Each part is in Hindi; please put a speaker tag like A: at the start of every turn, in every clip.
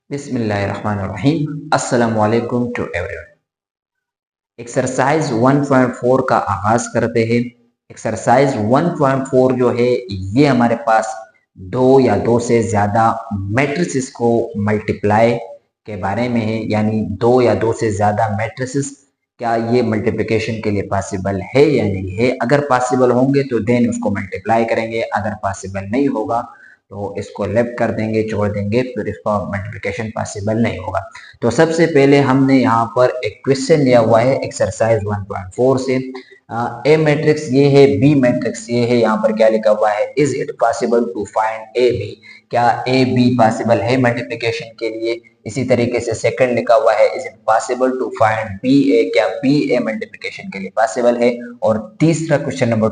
A: बिस्मिल्लाहिर्रहमानिर्रहीम। अस्सलामु अलैकुम टू एवरीवन। एक्सरसाइज 1.4 का आगाज करते हैं। एक्सरसाइज 1.4 जो है ये हमारे पास दो या दो से ज्यादा मैट्रिसेस को मल्टीप्लाई के बारे में है, यानी दो या दो से ज्यादा मैट्रिसेस क्या ये मल्टीप्लिकेशन के लिए पॉसिबल है या नहीं है। अगर पॉसिबल होंगे तो देन उसको मल्टीप्लाई करेंगे, अगर पॉसिबल नहीं होगा तो इसको लेफ्ट कर देंगे, छोड़ देंगे, फिर इसका मल्टीप्लिकेशन पॉसिबल नहीं होगा। तो सबसे पहले हमने यहाँ पर एक क्वेश्चन लिया हुआ है एक्सरसाइज 1.4 से। ए मैट्रिक्स ये है, बी मैट्रिक्स ये है। यहाँ पर क्या लिखा हुआ है, is it possible to find A B. क्या ए बी पॉसिबल है मल्टीप्लिकेशन के लिए। इसी तरीके से सेकंड लिखा हुआ है, is it possible to find B A. क्या बी ए मल्टीप्लिकेशन के लिए पॉसिबल है। और तीसरा क्वेश्चन नंबर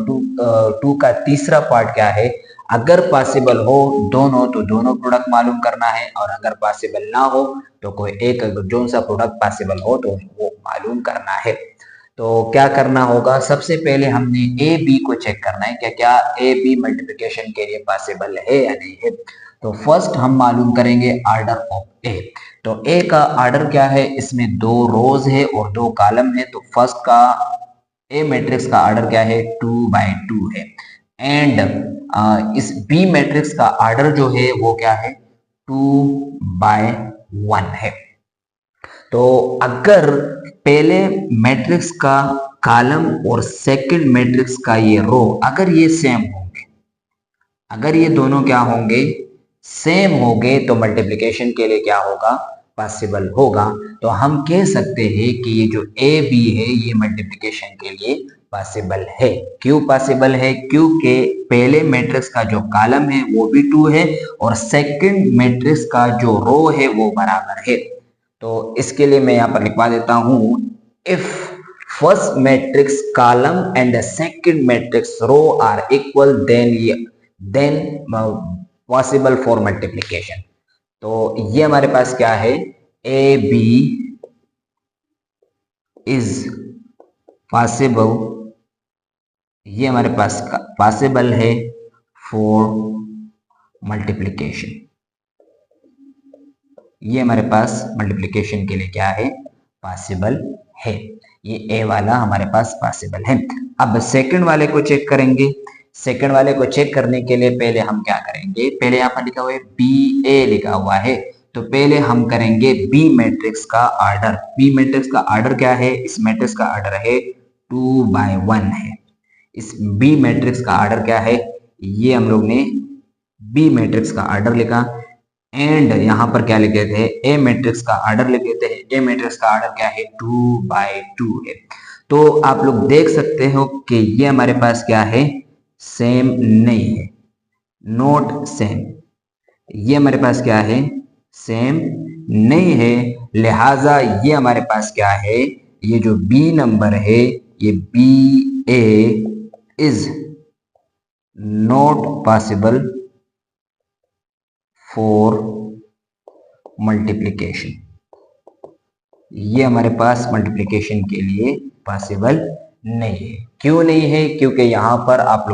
A: टू का तीसरा पार्ट क्या है, अगर पॉसिबल हो दोनों तो दोनों प्रोडक्ट मालूम करना है, और अगर पॉसिबल ना हो तो कोई एक जो सा प्रोडक्ट पॉसिबल हो तो वो मालूम करना है। तो क्या करना होगा, सबसे पहले हमने ए बी को चेक करना है, क्या क्या ए बी मल्टीप्लिकेशन के लिए पॉसिबल है या नहीं है। तो फर्स्ट हम मालूम करेंगे ऑर्डर ऑफ ए। तो ए का ऑर्डर क्या है, इसमें दो रोज है और दो कॉलम है। तो फर्स्ट का ए मैट्रिक्स का ऑर्डर क्या है, 2/2 है। एंड इस बी मैट्रिक्स का ऑर्डर जो है वो क्या है, 2/1 है। तो अगर पहले मैट्रिक्स का कॉलम और सेकंड मैट्रिक्स का ये रो अगर ये सेम होंगे, अगर ये दोनों क्या होंगे, सेम होंगे, तो मल्टीप्लिकेशन के लिए क्या होगा, पॉसिबल होगा। तो हम कह सकते हैं कि ये जो ए बी है ये मल्टीप्लिकेशन के लिए पॉसिबल है। क्यों पॉसिबल है, क्योंकि पहले मैट्रिक्स का जो कॉलम है वो भी 2 है और सेकंड मैट्रिक्स का जो रो है वो बराबर है। तो इसके लिए मैं यहाँ पर लिखवा देता हूं, if first matrix column and the second matrix row are equal then possible for multiplication. तो ये हमारे पास क्या है, ए बी इज पॉसिबल, ये हमारे पास पॉसिबल है फॉर मल्टीप्लिकेशन। ये हमारे पास मल्टीप्लिकेशन के लिए क्या है, पॉसिबल है। ये ए वाला हमारे पास पॉसिबल है। अब सेकंड वाले को चेक करेंगे। सेकंड वाले को चेक करने के लिए पहले हम क्या करेंगे, पहले यहाँ पर लिखा हुआ है बी ए लिखा हुआ है, तो पहले हम करेंगे बी मैट्रिक्स का ऑर्डर। बी मैट्रिक्स का ऑर्डर क्या है, इस मैट्रिक्स का ऑर्डर है 2/1 है। इस बी मैट्रिक्स का ऑर्डर क्या है, ये हम लोग ने बी मैट्रिक्स का ऑर्डर लिखा। एंड यहाँ पर क्या लिखे थे, ए मैट्रिक्स का ऑर्डर लिखे थे। ए मैट्रिक्स का ऑर्डर क्या है, 2/2 है। तो आप लोग देख सकते हो कि ये हमारे पास क्या है, सेम नहीं है, नॉट सेम। ये हमारे पास क्या है, सेम नहीं है। लिहाजा ये हमारे पास क्या है, ये जो बी नंबर है ये B A is not possible for multiplication. ये हमारे पास मल्टीप्लिकेशन के लिए पॉसिबल नहीं है। क्यों नहीं है, क्योंकि यहाँ पर आप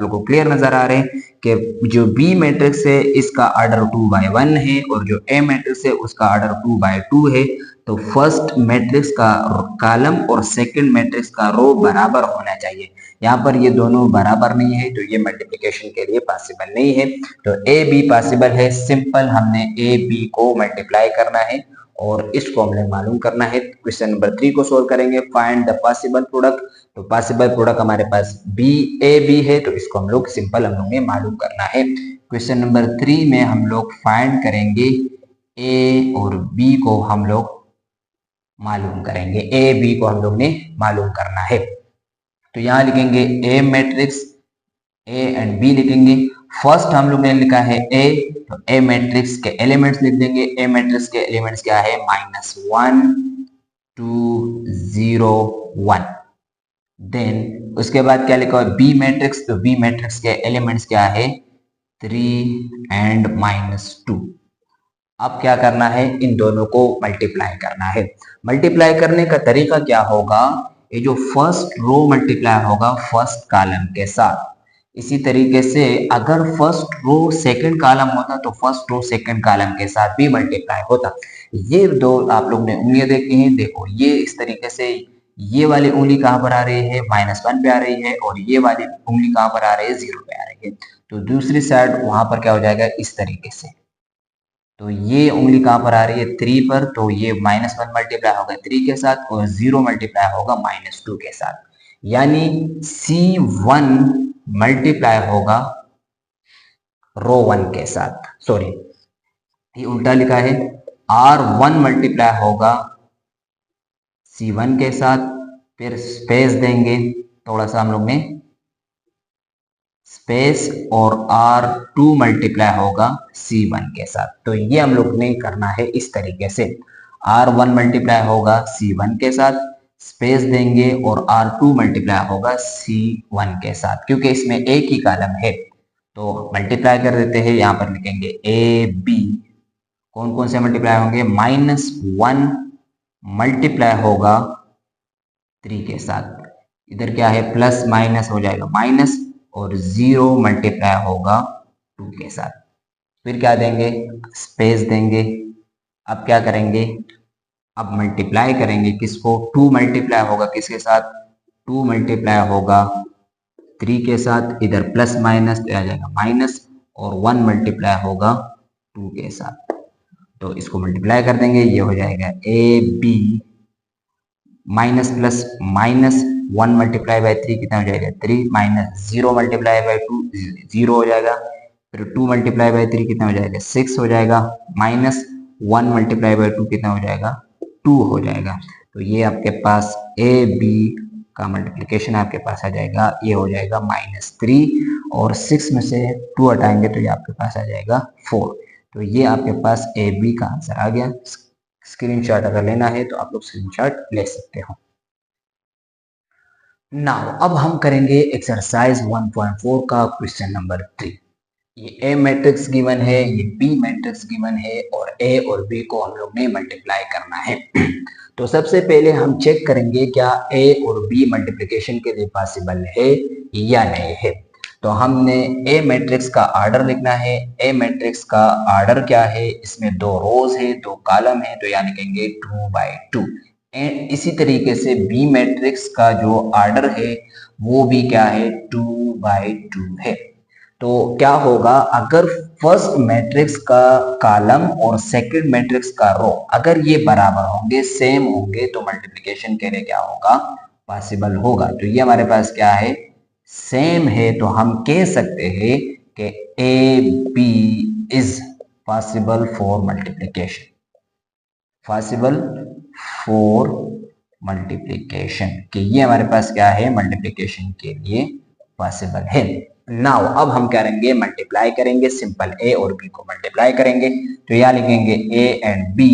A: लोग को क्लियर नजर आ रहे हैं कि जो बी मैट्रिक्स है इसका ऑर्डर 2/1 है और जो ए मैट्रिक्स है उसका ऑर्डर 2/2 है। तो फर्स्ट मैट्रिक्स का कॉलम और सेकंड मैट्रिक्स का रो बराबर होना चाहिए। यहाँ पर ये दोनों बराबर नहीं है, तो ये मल्टीप्लिकेशन के लिए पॉसिबल नहीं है। तो ए बी पॉसिबल है, सिंपल हमने ए बी को मल्टीप्लाई करना है और इसको हमने मालूम करना है। क्वेश्चन नंबर 3 को सोल्व करेंगे, फाइंड द पॉसिबल प्रोडक्ट। तो पॉसिबल प्रोडक्ट हमारे पास बी ए बी है, तो इसको हम लोग सिंपल हम लोग ने मालूम करना है। क्वेश्चन नंबर 3 में हम लोग फाइंड करेंगे ए और बी को हम लोग मालूम करेंगे, ए बी को हम लोग ने मालूम करना है। तो यहाँ लिखेंगे ए मैट्रिक्स, ए एंड बी लिखेंगे। फर्स्ट हम लोग ने लिखा है ए, तो ए मैट्रिक्स के एलिमेंट्स लिख देंगे। ए मैट्रिक्स के एलिमेंट्स क्या है, -1 2 0 1। देन उसके बाद क्या लिखा है, बी मैट्रिक्स, तो बी मैट्रिक्स के एलिमेंट्स क्या है, 3 एंड -2। अब क्या करना है, इन दोनों को मल्टीप्लाई करना है। मल्टीप्लाई करने का तरीका क्या होगा, ये जो फर्स्ट रो मल्टीप्लाई होगा फर्स्ट कॉलम के साथ, इसी तरीके से अगर फर्स्ट रो सेकंड कॉलम होता तो फर्स्ट रो सेकंड कॉलम के साथ भी मल्टीप्लाई होता। ये दो आप लोग ने उंगलियां देखी हैं, देखो ये इस तरीके से ये वाली उंगली कहाँ पर आ रही है, -1 पे आ रही है, और ये वाली उंगली कहाँ पर आ रही है, 0 पे आ रही है। तो दूसरी साइड वहां पर क्या हो जाएगा, इस तरीके से। तो ये उंगली कहाँ पर आ रही है, 3 पर, तो ये -1 मल्टीप्लाई होगा 3 के साथ और 0 मल्टीप्लाई होगा -2 के साथ। यानी C1 मल्टीप्लाई होगा रो 1 के साथ, सॉरी ये उल्टा लिखा है, R1 मल्टीप्लाई होगा C1 के साथ, फिर स्पेस देंगे थोड़ा सा हम लोग ने स्पेस, और R2 मल्टीप्लाई होगा C1 के साथ। तो ये हम लोग ने करना है इस तरीके से, R1 मल्टीप्लाई होगा C1 के साथ, स्पेस देंगे और R2 मल्टीप्लाई होगा C1 के साथ, क्योंकि इसमें एक ही कॉलम है तो मल्टीप्लाई कर देते हैं। यहाँ पर लिखेंगे AB, कौन कौन से मल्टीप्लाई होंगे, -1 मल्टीप्लाई होगा 3 के साथ, इधर क्या है प्लस माइनस हो जाएगा माइनस, और 0 मल्टीप्लाई होगा 2 के साथ। फिर क्या देंगे, स्पेस देंगे। अब क्या करेंगे, अब मल्टीप्लाई करेंगे किसको, 2 मल्टीप्लाई होगा किसके साथ, 2 मल्टीप्लाई होगा 3 के साथ, इधर प्लस माइनस आ जाएगा माइनस, और 1 मल्टीप्लाई होगा 2 के साथ। तो इसको मल्टीप्लाई कर देंगे, ये हो जाएगा AB minus plus minus 1 multiply bye 3 कितना हो जाएगा 3, माइनस 0 मल्टीप्लाई बाय 2 0 हो जाएगा, फिर 2 मल्टीप्लाई बाय 3 कितना हो जाएगा 6 हो जाएगा, माइनस 1 मल्टीप्लाई बाय 2 कितना हो जाएगा 2 हो जाएगा। तो ये आपके पास AB का मल्टीप्लिकेशन आपके पास आ जाएगा, ये हो जाएगा -3, और 6 में से 2 हटाएंगे तो ये आपके पास आ जाएगा 4। तो ये आपके पास AB का आंसर आ गया। स्क्रीनशॉट अगर लेना है तो आप लोग स्क्रीनशॉट ले सकते हो। नाउ अब हम करेंगे एक्सरसाइज 1.4 का क्वेश्चन नंबर 3। ये A मैट्रिक्स गिवन है, ये B मैट्रिक्स गिवन है, और A और B को हम लोग ने मल्टीप्लाई करना है। तो सबसे पहले हम चेक करेंगे क्या A और B मल्टीप्लिकेशन के लिए पॉसिबल है या नहीं है। तो हमने ए मैट्रिक्स का आर्डर लिखना है। ए मैट्रिक्स का आर्डर क्या है, इसमें 2 रोज है 2 कॉलम है, तो यहाँ लिखेंगे 2/2। इसी तरीके से बी मैट्रिक्स का जो आर्डर है वो भी क्या है 2/2 है। तो क्या होगा, अगर फर्स्ट मैट्रिक्स का कॉलम और सेकंड मैट्रिक्स का रो अगर ये बराबर होंगे, सेम होंगे, तो मल्टीप्लिकेशन के लिए क्या होगा, पॉसिबल होगा। तो ये हमारे पास क्या है, सेम है, तो हम कह सकते हैं कि A B is possible for multiplication, possible for multiplication, कि ये हमारे पास क्या है, मल्टीप्लिकेशन के लिए पॉसिबल है। नाउ अब हम करेंगे मल्टीप्लाई करेंगे, सिंपल ए और बी को मल्टीप्लाई करेंगे। तो यहाँ लिखेंगे ए एंड बी,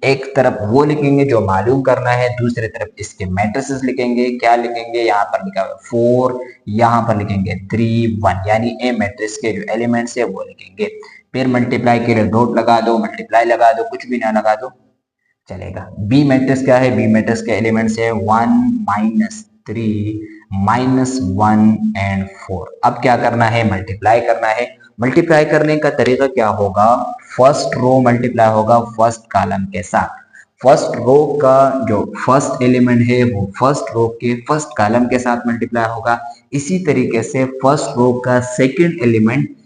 A: एक तरफ वो लिखेंगे जो मालूम करना है, दूसरी तरफ इसके मैट्रिसेस लिखेंगे। क्या लिखेंगे, यहाँ पर लिखा हुआ 4, यहाँ पर लिखेंगे 3 1, यानी ए मैट्रिक्स के जो एलिमेंट्स है वो लिखेंगे। फिर मल्टीप्लाई के लिए डॉट लगा दो, मल्टीप्लाई लगा दो, कुछ भी ना लगा दो चलेगा। बी मैट्रिक्स क्या है, बी मैट्रिक्स के एलिमेंट्स है 1 -3 -1 एंड 4। अब क्या करना है, मल्टीप्लाई करना है। मल्टीप्लाई करने का तरीका क्या होगा, फर्स्ट रो मल्टीप्लाई होगा फर्स्ट कॉलम के साथ। फर्स्ट रो का जो फर्स्ट एलिमेंट है वो फर्स्ट रो के फर्स्ट कॉलम के साथ मल्टीप्लाई होगा। इसी तरीके से फर्स्ट रो का सेकंड एलिमेंट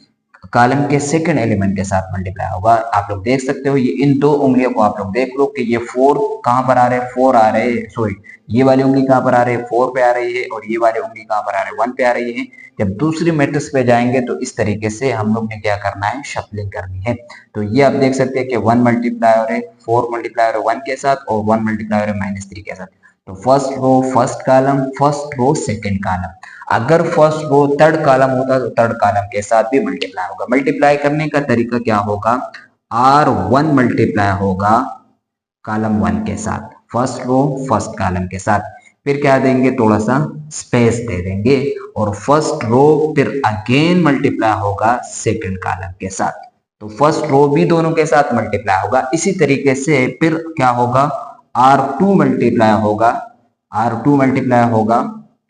A: कॉलम के सेकंड एलिमेंट के साथ मल्टीप्लाई होगा। आप लोग देख सकते हो, ये इन 2 उंगलियों को आप लोग देख लो कि ये 4 कहां पर आ रहे हैं, 4 आ रहे हैं, सॉरी ये वाली उंगली कहां पर आ रही है, 4 पे आ रही है, और ये वाली उंगली कहां पर आ रही है, 1 पे आ रही है। जब दूसरी मैट्रिक्स पे जाएंगे तो इस तरीके से हम लोग ने क्या करना है, शफलिंग करनी है। तो ये आप देख सकते हैं कि 1 मल्टीप्लाई हो रहे 4 मल्टीप्लाई हो रहे 1 के साथ, और 1 मल्टीप्लाई हो रहे -3 के साथ। तो first row first column, first row second column. अगर फर्स्ट रो थर्ड कॉलम होता तो थर्ड कॉलम के साथ भी मल्टीप्लाई होगा। मल्टीप्लाई करने का तरीका क्या होगा, R1 मल्टीप्लाई होगा कॉलम 1 के साथ, फर्स्ट रो फर्स्ट कॉलम के साथ। फिर क्या देंगे, थोड़ा सा स्पेस दे देंगे, और फर्स्ट रो फिर अगेन मल्टीप्लाई होगा सेकंड कॉलम के साथ। तो फर्स्ट रो भी दोनों के साथ मल्टीप्लाई होगा। इसी तरीके से फिर क्या होगा, R2 मल्टीप्लाई होगा, R2 मल्टीप्लाई होगा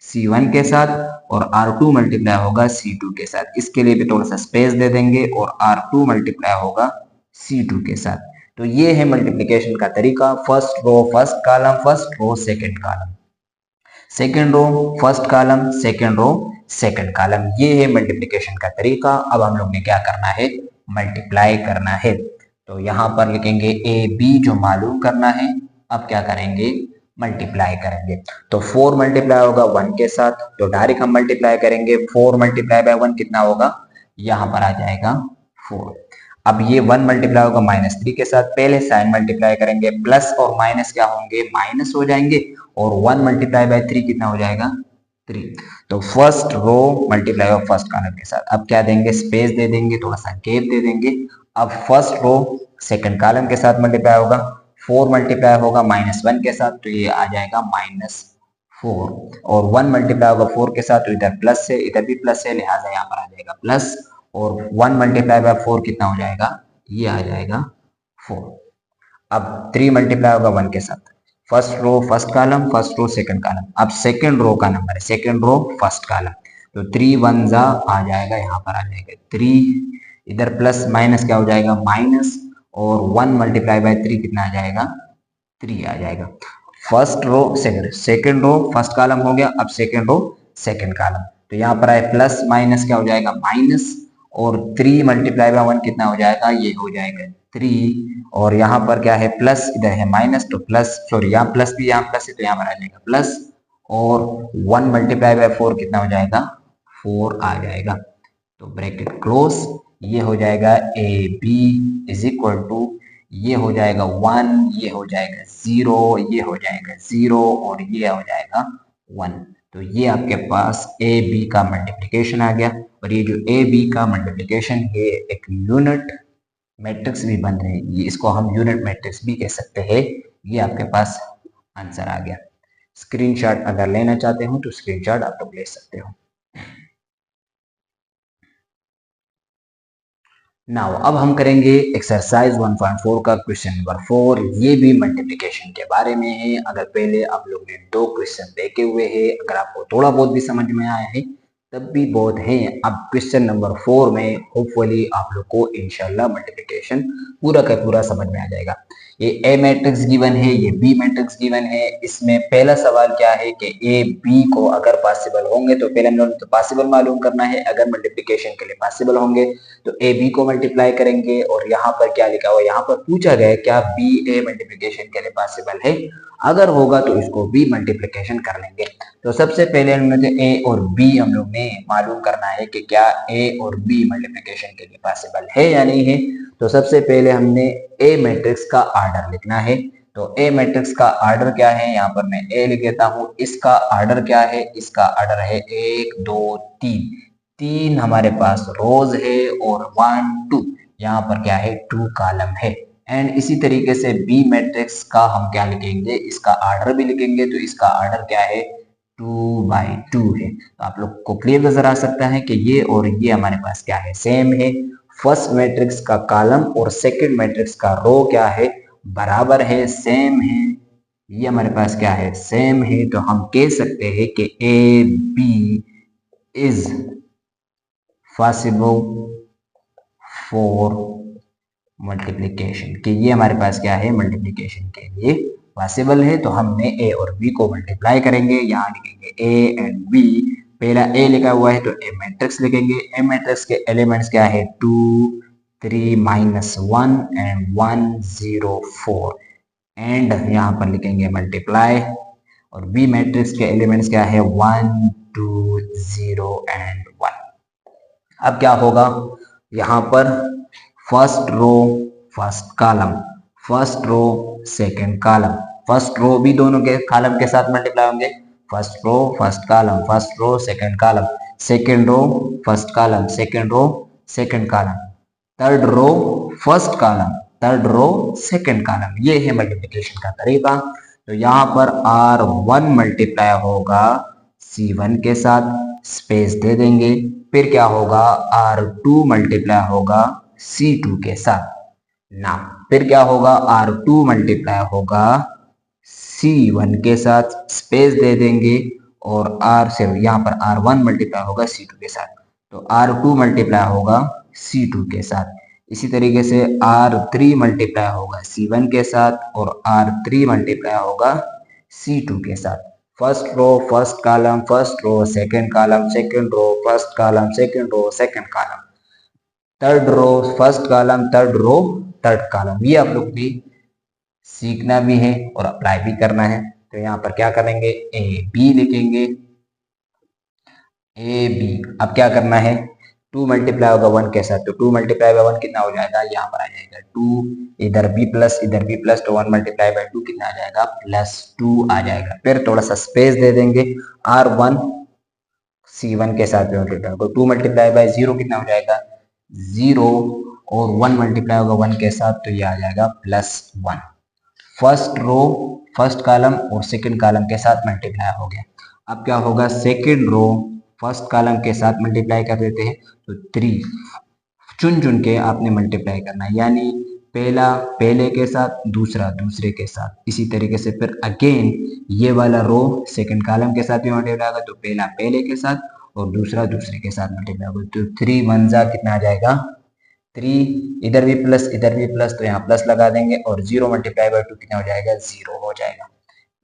A: C1 के साथ, और R2 मल्टीप्लाई होगा C2 के साथ। इसके लिए भी थोड़ा सा स्पेस दे देंगे और R2 मल्टीप्लाई होगा C2 के साथ। तो ये है मल्टीप्लिकेशन का तरीका, first row first column, first row second column, second row first column, second row second column. ये है मल्टीप्लिकेशन का तरीका। अब हम लोग ने क्या करना है, मल्टीप्लाई करना है। तो यहाँ पर लिखेंगे ए बी जो मालूम करना है। अब क्या करेंगे, मल्टीप्लाई करेंगे। तो 4 मल्टीप्लाई होगा 1 के साथ, तो डायरेक्ट हम मल्टीप्लाई करेंगे। 4 मल्टीप्लाई बाय 1 कितना होगा, यहाँ पर आ जाएगा 4। अब ये 1 मल्टीप्लाई होगा -3 के साथ, पहले साइन मल्टीप्लाई करेंगे, प्लस और माइनस क्या होंगे, माइनस हो जाएंगे, और 1 मल्टीप्लाई बाय 3 कितना हो जाएगा, 3। तो first row multiply of first column के साथ। अब क्या देंगे, स्पेस दे देंगे, थोड़ा सा गैप दे देंगे। अब फर्स्ट रो सेकंड कॉलम के साथ मल्टीप्लाई होगा, 4 मल्टीप्लाई होगा -1 के साथ, तो ये आ जाएगा -4, और 1 मल्टीप्लाई होगा 4 के साथ, तो इधर प्लस है, इधर भी प्लस है, लिहाजा यहाँ पर आ जाएगा प्लस, और 1 मल्टीप्लाई बाय 4 कितना हो जाएगा, ये आ जाएगा 4। अब 3 मल्टीप्लाई होगा 1 के साथ, first row first column, first row second column. अब सेकंड रो का नंबर है, सेकंड रो फर्स्ट कॉलम, तो 3 1 जा आ जाएगा, यहाँ पर आ जाएगा 3, इधर प्लस माइनस क्या हो जाएगा, माइनस, और 1 मल्टीप्लाई बाय 3 कितना आ जाएगा, 3 आ जाएगा। First row second row first column हो गया। अब सेकंड रो सेकंड कॉलम, तो यहाँ पर आए प्लस माइनस क्या हो जाएगा, माइनस, और 3 मल्टीप्लाई बाय 1 कितना हो जाएगा, ये हो जाएगा 3, और यहाँ पर क्या है, प्लस, इधर है माइनस, तो प्लस, सॉरी यहाँ प्लस भी, यहाँ प्लस है, तो यहाँ पर आ जाएगा प्लस, और 1 मल्टीप्लाई बाय 4 कितना हो जाएगा, 4 आ जाएगा। तो ब्रैकेट क्लोज, ये हो जाएगा A B is equal to, ये हो जाएगा 1, ये हो जाएगा 0, ये हो जाएगा 0, और ये हो जाएगा 1। तो ये आपके पास ए बी का मल्टीप्लिकेशन आ गया। और ये जो ए बी का मल्टीप्लिकेशन है एक यूनिट मैट्रिक्स भी बन रहे हैं, ये इसको हम यूनिट मैट्रिक्स भी कह सकते हैं। ये आपके पास आंसर आ गया। स्क्रीनशॉट अगर लेना चाहते हो तो स्क्रीनशॉट आप लोग ले सकते हो। नाउ अब हम करेंगे एक्सरसाइज 1.4 का क्वेश्चन नंबर 4। ये भी मल्टीप्लिकेशन के बारे में है। अगर पहले आप लोग ने 2 क्वेश्चन देखे हुए हैं, अगर आपको थोड़ा बहुत भी समझ में आया है तब भी बहुत है। अब क्वेश्चन नंबर 4 में होपफुली आप लोग को इंशाल्लाह मल्टीप्लिकेशन पूरा का पूरा समझ में आ जाएगा। ये ए मैट्रिक्स गिवन है, ये बी मैट्रिक्स गिवन है। इसमें पहला सवाल क्या है कि ए बी को अगर पॉसिबल होंगे तो पहले हम लोग तो पॉसिबल मालूम करना है। अगर मल्टीप्लिकेशन के लिए पॉसिबल होंगे तो ए बी को मल्टीप्लाई करेंगे। और यहाँ पर क्या लिखा हुआ है, यहाँ पर पूछा गया क्या बी ए मल्टीप्लिकेशन के लिए पॉसिबल है, अगर होगा तो इसको बी मल्टीप्लिकेशन कर लेंगे। तो सबसे पहले हम लोग ए और बी हम लोग ने मालूम करना है कि क्या ए और बी मल्टीप्लिकेशन के लिए पॉसिबल है या नहीं है। तो सबसे पहले हमने ए मैट्रिक्स का ऑर्डर लिखना है। तो ए मैट्रिक्स का ऑर्डर क्या है, यहाँ पर मैं ए लिख देता हूँ। इसका ऑर्डर क्या है, इसका ऑर्डर है 1 2 3, 3 हमारे पास रोज है, और 1 2 यहाँ पर क्या है 2 कॉलम है। एंड इसी तरीके से बी मैट्रिक्स का हम क्या लिखेंगे, इसका ऑर्डर भी लिखेंगे। तो इसका ऑर्डर क्या है 2/2 है। तो आप लोग को क्लियर नजर आ सकता है कि ये और ये हमारे पास क्या है, सेम है। फर्स्ट मैट्रिक्स का कॉलम और सेकंड मैट्रिक्स का रो क्या है, बराबर है, सेम है। ये हमारे पास क्या है, सेम है। तो हम कह सकते हैं कि A B is possible for multiplication, कि ये हमारे पास क्या है, मल्टीप्लिकेशन के लिए पॉसिबल है। तो हमने ए और बी को मल्टीप्लाई करेंगे। यहाँ लिखेंगे ए एंड बी। पहला ए लिखा हुआ है तो ए मैट्रिक्स लिखेंगे। ए मैट्रिक्स के एलिमेंट्स क्या है, 2 3 -1 एंड 1 0 4, एंड यहाँ पर लिखेंगे मल्टीप्लाई। और बी मैट्रिक्स के एलिमेंट्स क्या है, 1 2 0 एंड 1। अब क्या होगा, यहाँ पर first row first column, first row second column, first row भी दोनों के कॉलम के साथ मल्टीप्लाई होंगे। First row first column, first row second column, second row first column, second row second column, third row first column, third row second column. ये है मल्टीप्लिकेशन का तरीका। तो यहाँ पर R1 मल्टीप्लाई होगा C1 के साथ, स्पेस दे देंगे। फिर क्या होगा, R2 मल्टीप्लाई होगा C2 के साथ ना। फिर क्या होगा, R2 मल्टीप्लाई होगा C1 के साथ, स्पेस दे देंगे। और आर से यहाँ पर R1 मल्टीप्लाई होगा C2 के साथ, तो R2 मल्टीप्लाई होगा C2 के साथ। इसी तरीके से R3 मल्टीप्लाई होगा C1 के साथ और R3 मल्टीप्लाई होगा C2 के साथ। First row first column, first row second column, second row first column, second row second column, third row first column, third row third column. ये आप लोग भी सीखना भी है और अप्लाई भी करना है। तो यहाँ पर क्या करेंगे, ए बी लिखेंगे, ए बी। अब क्या करना है, 2 मल्टीप्लाई होगा 1 के साथ, तो 2 मल्टीप्लाई बाय 1 कितना हो जाएगा, यहाँ पर आ जाएगा 2, इधर b प्लस इधर b प्लस, तो 1 मल्टीप्लाई बाय 2 कितना आ जाएगा, +2 आ जाएगा। फिर थोड़ा सा स्पेस दे देंगे, R1 C1 के साथ मल्टीप्लाई होगा, 2 मल्टीप्लाई बाय 0 कितना हो जाएगा, 0, और 1 मल्टीप्लाई होगा 1 के साथ, तो ये आ जाएगा +1। फर्स्ट रो फर्स्ट कॉलम और सेकंड कॉलम के साथ मल्टीप्लाई हो गया। अब क्या होगा, सेकंड रो फर्स्ट कॉलम के साथ मल्टीप्लाई कर देते हैं, तो 3 चुन चुन के आपने मल्टीप्लाई करना है, यानी पहला पहले के साथ, दूसरा दूसरे के साथ। इसी तरीके से फिर अगेन ये वाला रो सेकंड कॉलम के साथ भी मल्टीप्लाई होगा, तो पहला पहले के साथ और दूसरा दूसरे के साथ मल्टीप्लाई होगा, तो 3 1 जा कितना आ जाएगा 3, इधर भी प्लस इधर भी प्लस, तो यहाँ प्लस लगा देंगे, और 0 मल्टीप्लाई बाय 2 कितना हो जाएगा, 0 हो जाएगा।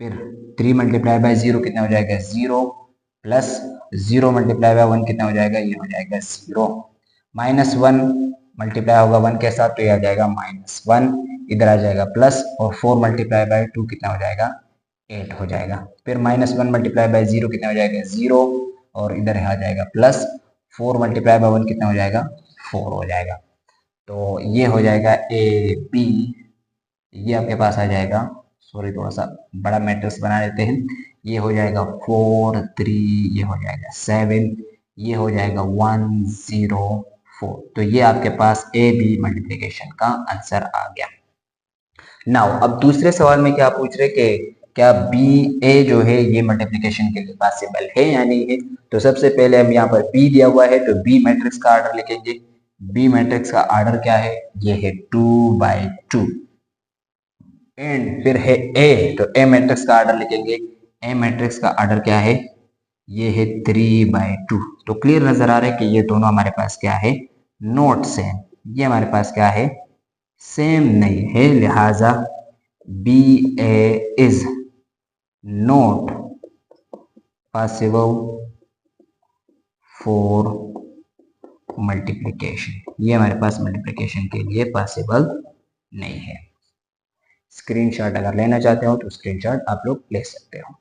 A: फिर 3 मल्टीप्लाई बाय 0 कितना हो जाएगा, 0, प्लस 0 मल्टीप्लाई बाय 1 कितना हो जाएगा, ये हो जाएगा 0, -1 मल्टीप्लाई होगा 1 के साथ, तो ये आ जाएगा -1, इधर आ जाएगा प्लस, और 4 मल्टीप्लाई बाय 2 कितना हो जाएगा, 8 हो जाएगा। फिर -1 मल्टीप्लाई बाय 0 कितना हो जाएगा, 0, और इधर आ जाएगा प्लस, 4 मल्टीप्लाई बाय 1 कितना हो जाएगा, 4 हो जाएगा। तो ये हो जाएगा ए बी, ये आपके पास आ जाएगा, सॉरी थोड़ा सा बड़ा मैट्रिक्स बना लेते हैं, ये हो जाएगा 4 3, ये हो जाएगा 7, ये हो जाएगा 1 0 4। तो ये आपके पास ए बी मल्टीप्लिकेशन का आंसर आ गया। नाउ अब दूसरे सवाल में क्या पूछ रहे कि क्या बी ए जो है ये मल्टीप्लिकेशन के लिए पॉसिबल है या नहीं है। तो सबसे पहले हम यहाँ पर बी दिया हुआ है, तो बी मैट्रिक्स का ऑर्डर लिखेंगे। बी मैट्रिक्स का ऑर्डर क्या है, ये है 2/2, एंड फिर है ए, तो ए मैट्रिक्स का ऑर्डर लिखेंगे। ए मैट्रिक्स का ऑर्डर क्या है, ये है 3/2। तो क्लियर नजर आ रहा है कि ये दोनों हमारे पास क्या है, नॉट सेम। ये हमारे पास क्या है, सेम नहीं है, लिहाजा B A is not possible for multiplication. ये हमारे पास मल्टीप्लिकेशन के लिए पॉसिबल नहीं है। स्क्रीनशॉट अगर लेना चाहते हो तो स्क्रीनशॉट आप लोग ले सकते हो।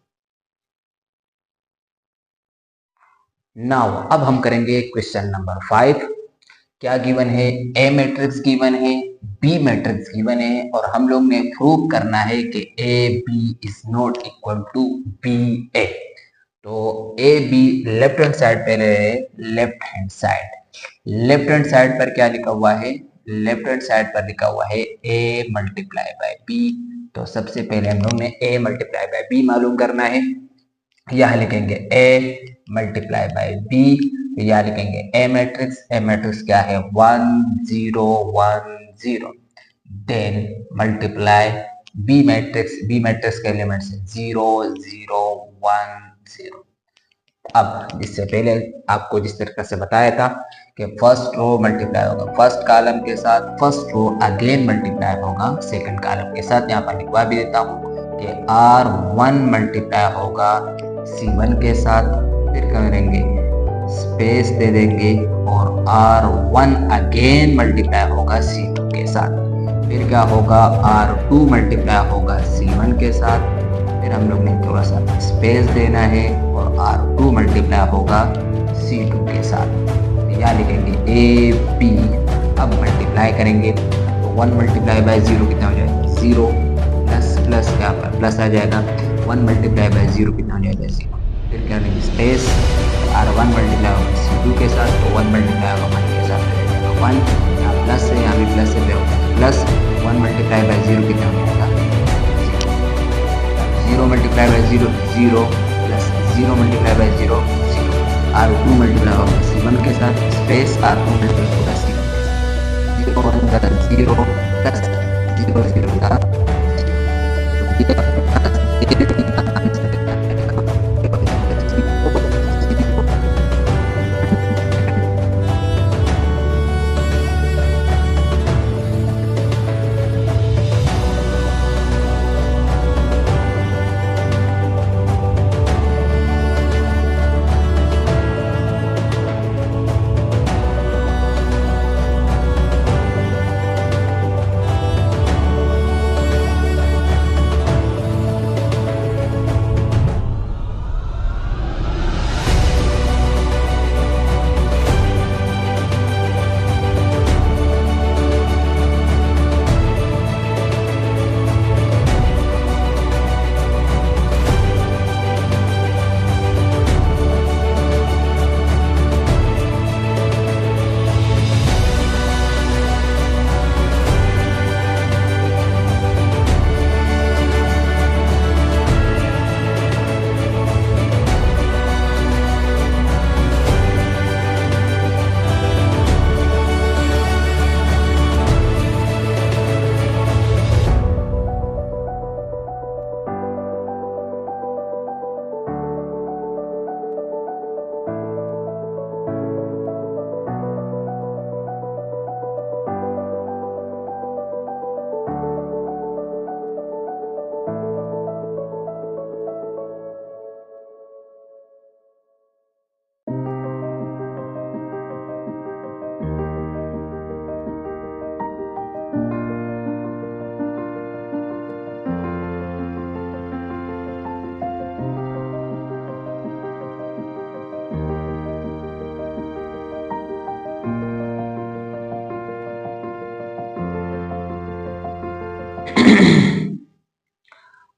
A: नाउ अब हम करेंगे क्वेश्चन नंबर 5। क्या गिवन है, ए मैट्रिक्स गिवन है, बी मैट्रिक्स गिवन है, और हम लोग ने प्रूव करना है कि A B is not equal to B A. तो A B left hand side पे रहे, left hand side, left hand side पर क्या लिखा हुआ है, लेफ्ट हैंड साइड पर लिखा हुआ है a मल्टीप्लाई बाय बी। तो सबसे पहले हम लोग ने a मल्टीप्लाई बाय बी मालूम करना है। यहाँ लिखेंगे a मल्टीप्लाई बाय b, तो यहाँ लिखेंगे a मैट्रिक्स, a मैट्रिक्स क्या है 1 0 1 0, then multiply b matrix, b matrix के एलिमेंट्स 0 0 1 0। अब इससे पहले आपको जिस तरीके से बताया था कि फर्स्ट रो मल्टीप्लाई होगा फर्स्ट कॉलम के साथ, फर्स्ट रो अगेन मल्टीप्लाई होगा सेकंड कॉलम के साथ। यहाँ पर लिखवा भी देता हूँ कि R1 मल्टीप्लाई होगा C1 के साथ, फिर करेंगे स्पेस दे देंगे, और R1 अगेन मल्टीप्लाई होगा C2 के साथ, फिर क्या होगा R2 मल्टीप्लाई होगा C1 के साथ, फिर हम लोग ने थोड़ा सा स्पेस देना है, और R2 मल्टीप्लाई होगा C2 के साथ। यहाँ लिखेंगे ए बी, अब मल्टीप्लाई करेंगे तो 1 मल्टीप्लाई बाय 0 कितना हो जाएगा 0, प्लस प्लस यहाँ पर प्लस आ जाएगा, 1 मल्टीप्लाई बाय 0 कितना हो जाएगा 0, फिर क्या करेंगे स्पेस, R1 मल्टीप्लाई होगा C2 के साथ, तो 1 मल्टीप्लाई होगा 1 के साथ 1, यहाँ प्लस है, यहाँ भी प्लस है, प्लस 1 मल्टीप्लाई बाय 0 कितना हो जाएगा 0 multiply by 0 0, plus 0 multiply by 0 0, R2 multiply होगा C1 के साथ, स्पेस R2 मल्टीप्लाई होगा C1 के साथ, 0 प्लस 0 0 का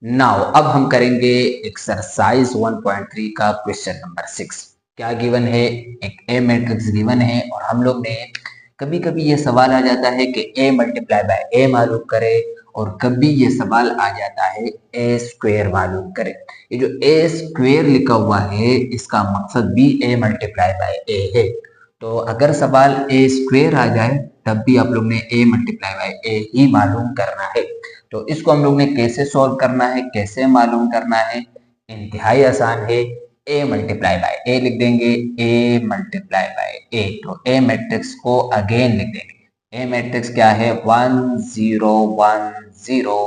A: नाउ अब हम करेंगे एक्सरसाइज 1.3 का क्वेश्चन नंबर 6। क्या गिवन है? एक ए मैट्रिक्स गिवन है और हम लोग ने कभी कभी ये सवाल आ जाता है कि ए मल्टीप्लाई बाय ए मालूम करे, और कभी ये सवाल आ जाता है ए स्क्वेयर मालूम करे। ये जो ए स्क्वेयर लिखा हुआ है इसका मकसद भी ए मल्टीप्लाई बाय ए है। तो अगर सवाल ए स्क्वेयर आ जाए तब भी आप लोग ने ए मल्टीप्लाई बाय ए ही मालूम करना है। तो इसको हम लोग ने कैसे सॉल्व करना है, कैसे मालूम करना है? इंतहाई आसान है। ए मल्टीप्लाई बाय ए लिख देंगे, ए मल्टीप्लाई बाय ए। तो ए मैट्रिक्स को अगेन लिख देंगे। ए मैट्रिक्स क्या है? 1 0 1 0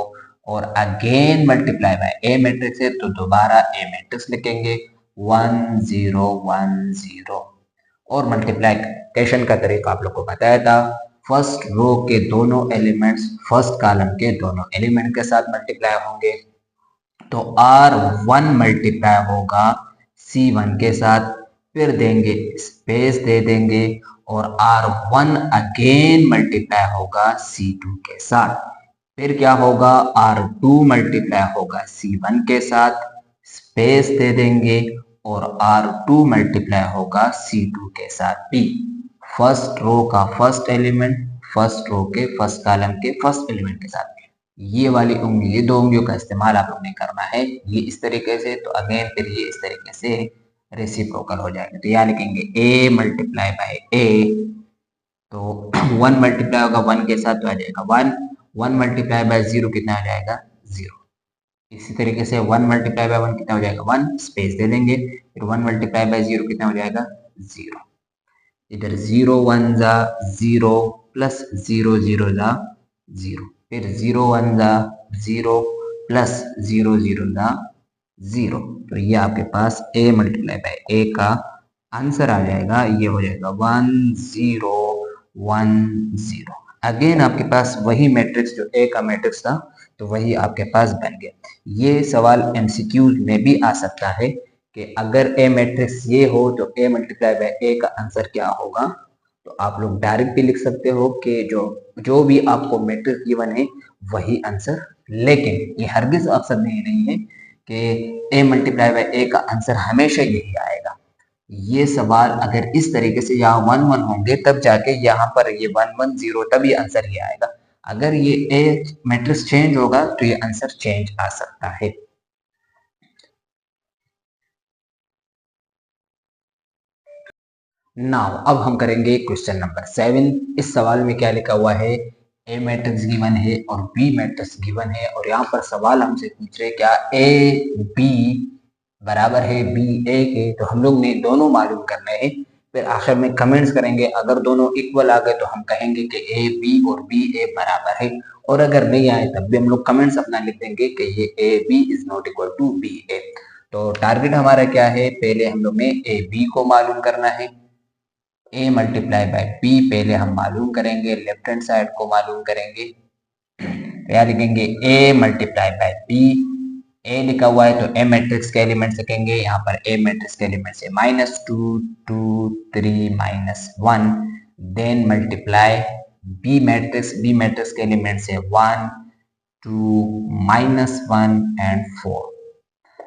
A: और again multiply by A matrix है तो दोबारा ए मैट्रिक्स लिखेंगे 1 0 1 0। और मल्टीप्लिकेशन का तरीका आप लोग को बताया था। फर्स्ट रो के दोनों एलिमेंट्स फर्स्ट कॉलम के दोनों एलिमेंट के साथ मल्टीप्लाई होंगे। तो R1 मल्टीप्लाई होगा C1 के साथ, फिर देंगे स्पेस दे देंगे और R1 अगेन मल्टीप्लाई होगा C2 के साथ। फिर क्या होगा? R2 मल्टीप्लाई होगा C1 के साथ, स्पेस दे देंगे और R2 मल्टीप्लाई होगा C2 के साथ भी। फर्स्ट रो का फर्स्ट एलिमेंट फर्स्ट रो के फर्स्ट कॉलम के फर्स्ट एलिमेंट के साथ। ये वाली उंगली, ये दो उंगलियों का इस्तेमाल आप लोग ने करना है, ये इस तरीके से, तो अगेन फिर ये इस तरीके से रेसिप्रोकल हो जाएगा। तो यहाँ लिखेंगे a मल्टीप्लाई बाय a। तो 1 मल्टीप्लाई होगा 1 के साथ तो आ जाएगा 1, 1 मल्टीप्लाई बाय 0 कितना हो जाएगा? 0। इसी तरीके से 1 मल्टीप्लाई बाय 1 कितना हो जाएगा? 1, स्पेस दे देंगे, फिर 1 मल्टीप्लाई बाय 0 कितना हो जाएगा? 0। इधर 0 1 जा 0 प्लस 0 0 जा 0, फिर 0 1 जा 0 प्लस 0 0 जा 0। तो ये आपके पास a मल्टीप्लाई बाय a का आंसर आ जाएगा। ये हो जाएगा 1 0 1 0। अगेन आपके पास वही मैट्रिक्स जो a का मैट्रिक्स था तो वही आपके पास बन गया। ये सवाल MCQ में भी आ सकता है कि अगर ए मैट्रिक्स ये हो तो ए मल्टीप्लाई बाय ए का आंसर क्या होगा। तो आप लोग डायरेक्ट भी लिख सकते हो कि जो भी आपको मैट्रिक्स गिवन है वही आंसर, लेकिन ये हरगिज अक्सर नहीं है कि ए मल्टीप्लाई बाय ए का आंसर हमेशा यही आएगा। ये सवाल अगर इस तरीके से यहाँ 1 1 होंगे तब जाके यहाँ पर ये 1 1 0 तभी आंसर ये आएगा। अगर ये ए मैट्रिक्स चेंज होगा तो ये आंसर चेंज आ सकता है। नाउ अब हम करेंगे क्वेश्चन नंबर 7। इस सवाल में क्या लिखा हुआ है? ए मैट्रिक्स गिवन है और बी मैट्रिक्स गिवन है और यहाँ पर सवाल हमसे पूछ रहे क्या ए बी बराबर है बी ए के। तो हम लोग ने दोनों मालूम करने हैं, फिर आखिर में कमेंट्स करेंगे। अगर दोनों इक्वल आ गए तो हम कहेंगे कि ए बी और बी ए बराबर है, और अगर नहीं आए तब भी हम लोग कमेंट्स अपना लिख देंगे कि ये A B is not equal to B A. तो टारगेट हमारा क्या है? पहले हम लोग ने ए बी को मालूम करना है। a मल्टीप्लाई बाय b पहले हम मालूम करेंगे, लेफ्ट हैंड साइड को मालूम करेंगे। यहाँ लिखेंगे a multiply by b। a लिखा हुआ है तो a मैट्रिक्स के एलिमेंट्स लिखेंगे। यहाँ पर a मैट्रिक्स के एलिमेंट्स है -2 2 3 -1। देन मल्टीप्लाई b मैट्रिक्स के एलिमेंट्स है 1 2 -1 एंड 4।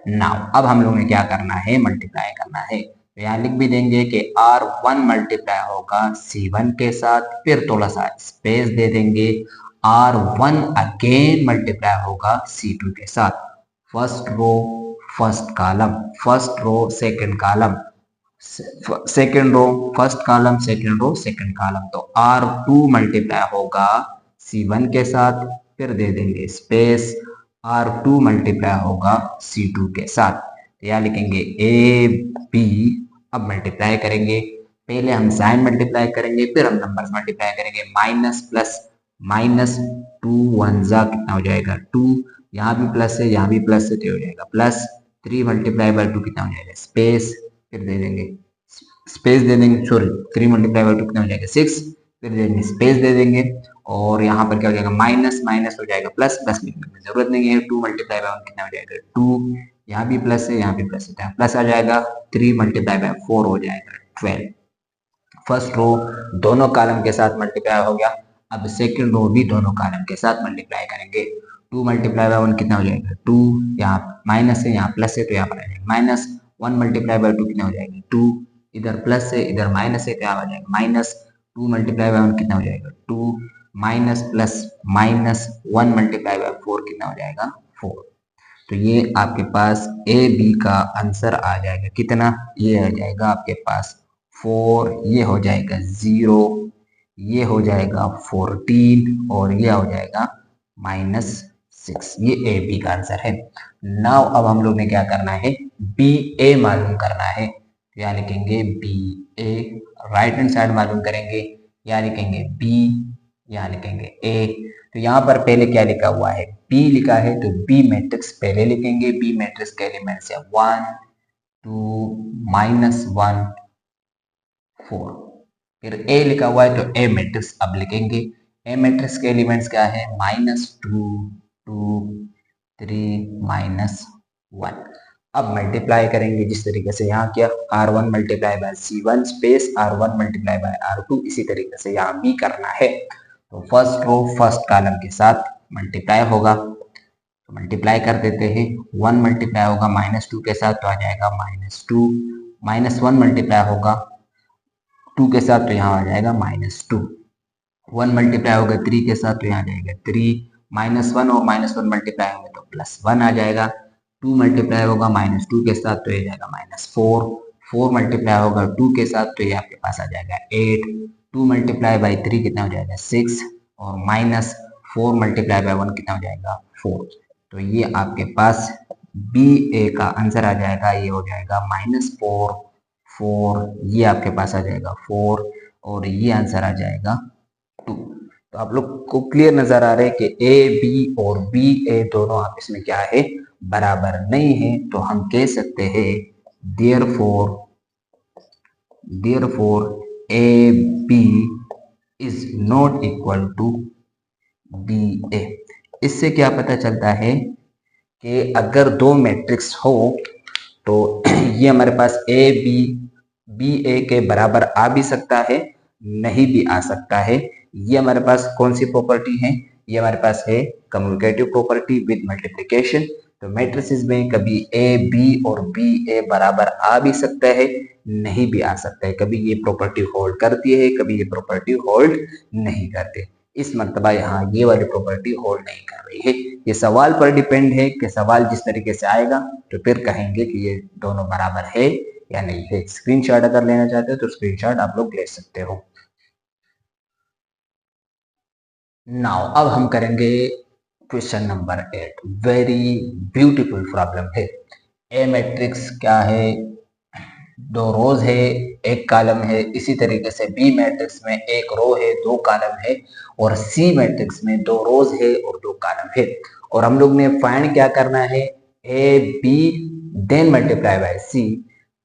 A: नाउ अब हम लोग ने क्या करना है? मल्टीप्लाई करना है। तो यहाँ लिख भी देंगे कि R1 मल्टीप्लाई होगा C1 के साथ, फिर थोड़ा सा स्पेस दे देंगे। R1 अगेन मल्टीप्लाई होगा C2 के साथ। First row first column, first row second column, second row first column, second row second column. तो R2 मल्टीप्लाई होगा C1 के साथ, फिर दे देंगे स्पेस। R2 मल्टीप्लाई होगा C2 के साथ। तो यहाँ लिखेंगे ए बी। अब मल्टीप्लाई करेंगे, पहले हम साइन मल्टीप्लाई करेंगे फिर हम नंबर्स मल्टीप्लाई करेंगे। माइनस प्लस -2 1 जा कितना हो जाएगा? 2। यहाँ भी प्लस है यहाँ भी प्लस है तो हो जाएगा प्लस। 3 मल्टीप्लाई बाय 2 कितना हो जाएगा? स्पेस, फिर दे देंगे स्पेस दे देंगे, सॉरी 3 मल्टीप्लाई बाय 2 कितना हो जाएगा? 6, फिर देंगे स्पेस दे देंगे और यहाँ पर क्या हो जाएगा? माइनस माइनस हो जाएगा प्लस, प्लस लिखने की जरूरत नहीं है। 2 मल्टीप्लाई बाय 1 कितना हो जाएगा? 2। यहाँ भी प्लस है यहाँ भी प्लस है, प्लस आ जाएगा। 3 मल्टीप्लाई बाय 4 हो जाएगा 12। फर्स्ट रो दोनों कॉलम के साथ मल्टीप्लाई हो गया। अब सेकंड रो भी दोनों कॉलम के साथ मल्टीप्लाई करेंगे। 2 मल्टीप्लाई बाय 1 कितना हो जाएगा 2, यहाँ माइनस है यहाँ प्लस है तो यहाँ पर आ जाएगा माइनस 1 मल्टीप्लाई बाय 2 कितना हो जाएगा 2, इधर प्लस है इधर माइनस है तो यहाँ आ जाएगा माइनस 2 मल्टीप्लाई बाय 1 कितना हो जाएगा 2, minus plus minus 1 multiply bye 4 कितना हो जाएगा 4। तो ये आपके पास ए बी का आंसर आ जाएगा कितना, ये आ जाएगा आपके पास 4, ये हो जाएगा 0, ये हो जाएगा 14 और ये हो जाएगा -6। ये ए बी का आंसर है। नाउ अब हम लोग ने क्या करना है, बी ए मालूम करना है। तो यहाँ लिखेंगे बी ए, राइट हैंड साइड मालूम करेंगे, यहाँ लिखेंगे बी, यहाँ लिखेंगे ए। तो यहाँ पर पहले क्या लिखा हुआ है, बी लिखा है तो बी मैट्रिक्स पहले लिखेंगे। बी मैट्रिक्स के एलिमेंट्स है 1 2 -1 4। फिर ए लिखा हुआ है तो ए मैट्रिक्स अब लिखेंगे। ए मैट्रिक्स के एलिमेंट्स क्या है -2 2 3 -1। अब मल्टीप्लाई करेंगे जिस तरीके से यहाँ किया, R1 multiply by C1 space R1 multiply by R2, इसी तरीके से यहाँ भी करना है। तो फर्स्ट रो फर्स्ट कॉलम के साथ मल्टीप्लाई होगा, तो मल्टीप्लाई कर देते हैं। 1 मल्टीप्लाई होगा -2 के साथ तो आ जाएगा -2, -1 मल्टीप्लाई होगा 2 के साथ तो यहाँ आ जाएगा -2, 1 मल्टीप्लाई होगा 3 के साथ तो यहाँ आ जाएगा 3, -1 और -1 मल्टीप्लाई होंगे तो +1 आ जाएगा। 2 मल्टीप्लाई होगा -2 के साथ तो ये जाएगा -4, 4 मल्टीप्लाई होगा 2 के साथ तो ये आपके पास आ जाएगा 8, 2 मल्टीप्लाई बाई 3 कितना हो जाएगा 6 और -4 मल्टीप्लाई बाई 1 कितना हो जाएगा 4। तो ये आपके पास बी ए का आंसर आ जाएगा, ये हो जाएगा -4 4, ये आपके पास आ जाएगा 4 और ये आंसर आ जाएगा 2। तो आप लोग को क्लियर नजर आ रहा है कि ए बी और बी ए दोनों आपस में क्या है, बराबर नहीं है। तो हम कह सकते हैं therefore A B is not equal to B A. इससे क्या पता चलता है कि अगर दो मैट्रिक्स हो तो ये हमारे पास ए बी बी ए के बराबर आ भी सकता है, नहीं भी आ सकता है। ये हमारे पास कौन सी प्रॉपर्टी है, ये हमारे पास है कम्युनिकेटिव प्रॉपर्टी विद मल्टीप्लिकेशन। तो मैट्रिसेस में कभी ए बी और बी ए बराबर आ भी सकता है, नहीं भी आ सकता है। कभी ये प्रॉपर्टी होल्ड करती है, कभी ये प्रॉपर्टी होल्ड नहीं करती। इस मर्तबा यहाँ ये वाली प्रॉपर्टी होल्ड नहीं कर रही है। ये सवाल पर डिपेंड है कि सवाल जिस तरीके से आएगा तो फिर कहेंगे कि ये दोनों बराबर है या नहीं है। स्क्रीनशॉट अगर लेना चाहते हो तो स्क्रीनशॉट आप लोग ले सकते हो। नाउ अब हम करेंगे question number 8। Very beautiful problem है। ए मैट्रिक्स क्या है, 2 रोज है 1 कॉलम है। इसी तरीके से बी मैट्रिक्स में 1 रो है 2 कॉलम है और सी मैट्रिक्स में 2 रोज है और 2 कॉलम है। और हम लोग ने फाइंड क्या करना है, A B then multiply by C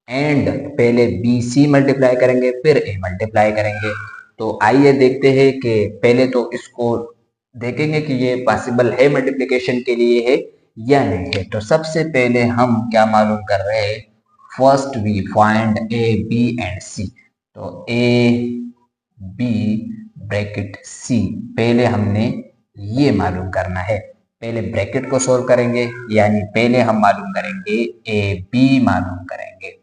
A: and पहले बी सी मल्टीप्लाई करेंगे फिर ए मल्टीप्लाई करेंगे। तो आइए देखते हैं कि पहले तो इसको देखेंगे कि ये पॉसिबल है मल्टीप्लिकेशन के लिए है या नहीं है। तो सबसे पहले हम क्या मालूम कर रहे हैं, first we find A B and C. तो ए बी ब्रैकेट सी पहले हमने ये मालूम करना है। पहले ब्रैकेट को सोल्व करेंगे, यानी पहले हम मालूम करेंगे ए बी मालूम करेंगे,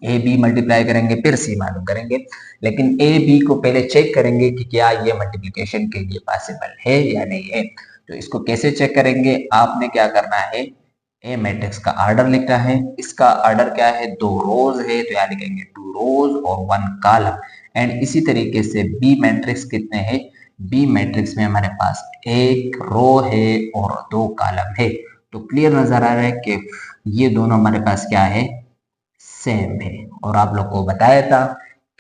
A: ए बी मल्टीप्लाई करेंगे फिर सी मालूम करेंगे। लेकिन ए बी को पहले चेक करेंगे कि क्या ये मल्टीप्लिकेशन के लिए पॉसिबल है या नहीं है। तो इसको कैसे चेक करेंगे, आपने क्या करना है, ए मैट्रिक्स का ऑर्डर लिखना है। इसका ऑर्डर क्या है, 2 रोज है तो यहाँ लिखेंगे 2 रोज और 1 कॉलम। एंड इसी तरीके से बी मैट्रिक्स कितने हैं, बी मैट्रिक्स में हमारे पास 1 रो है और 2 कॉलम है। तो क्लियर नजर आ रहा है कि ये दोनों हमारे पास क्या है, सेम है। और आप लोग को बताया था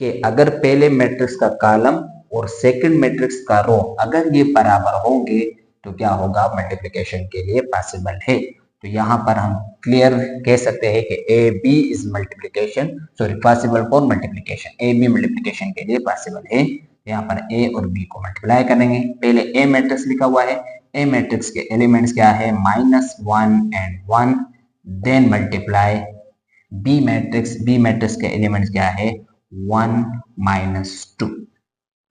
A: कि अगर पहले मैट्रिक्स का कॉलम और सेकंड मैट्रिक्स का रो अगर ये बराबर होंगे तो क्या होगा, मल्टीप्लिकेशन के लिए पॉसिबल है। तो यहाँ पर हम क्लियर कह सकते हैं कि A B is multiplication, sorry possible for multiplication, A B multiplication के लिए पॉसिबल है। यहाँ पर ए और बी को मल्टीप्लाई करेंगे। पहले ए मैट्रिक्स लिखा हुआ है, ए मैट्रिक्स के एलिमेंट्स क्या है, -1 and 1, then multiply B matrix के एलिमेंट्स क्या है, 1 -2।